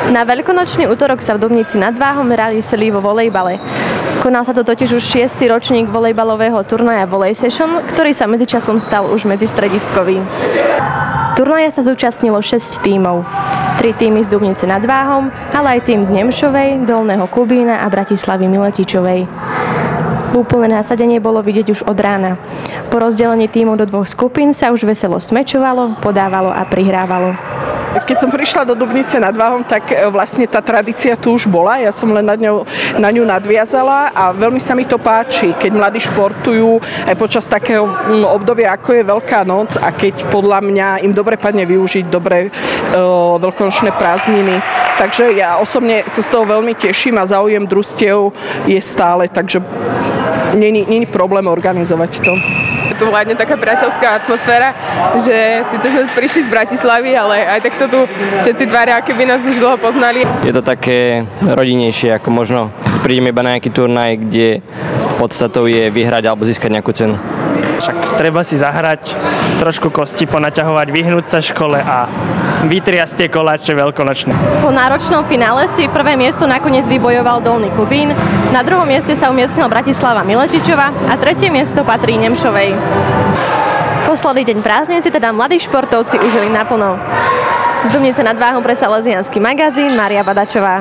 Na veľkonočný útorok sa v Dubnici nad Váhom merali sily vo volejbale. Konal sa to totiž už 6. ročník volejbalového turnaja Volley Session, ktorý sa medzičasom stal už medzistrediskový. Turnaja sa zúčastnilo 6 tímov. 3 tímy z Dubnice nad Váhom, ale aj tím z Nemšovej, Dolného Kubína a Bratislavy Miletičovej. Úplné nasadenie bolo vidieť už od rána. Po rozdelení tímov do 2 skupín sa už veselo smečovalo, podávalo a prihrávalo. Keď som prišla do Dubnice nad Váhom, tak vlastne tá tradícia tu už bola. Ja som len na ňu nadviazala a veľmi sa mi to páči, keď mladí športujú aj počas takého obdobia, ako je Veľká noc a keď podľa mňa im dobre padne využiť dobre veľkonočné prázdniny. Takže ja osobne sa z toho veľmi teším a záujem družstiev je stále, takže není problém organizovať to. Tu vládne taká priateľská atmosféra, že síce sme prišli z Bratislavy, ale aj tak sa tu všetci tvária, aké by nás už dlho poznali. Je to také rodinnejšie, ako možno prídeme iba na nejaký turnaj, kde podstatou je vyhrať alebo získať nejakú cenu. Však treba si zahrať, trošku kosti ponaťahovať, vyhnúť sa škole a vytriasť tie koláče veľkonočné. Po náročnom finále si prvé miesto nakoniec vybojoval Dolný Kubín, na druhom mieste sa umiestnila Bratislava Miletičova a tretie miesto patrí Nemšovej. Posledný deň prázdnin si teda mladí športovci užili naplno. Z Dubnice nad Váhom pre Salesiansky magazín Mária Badačová.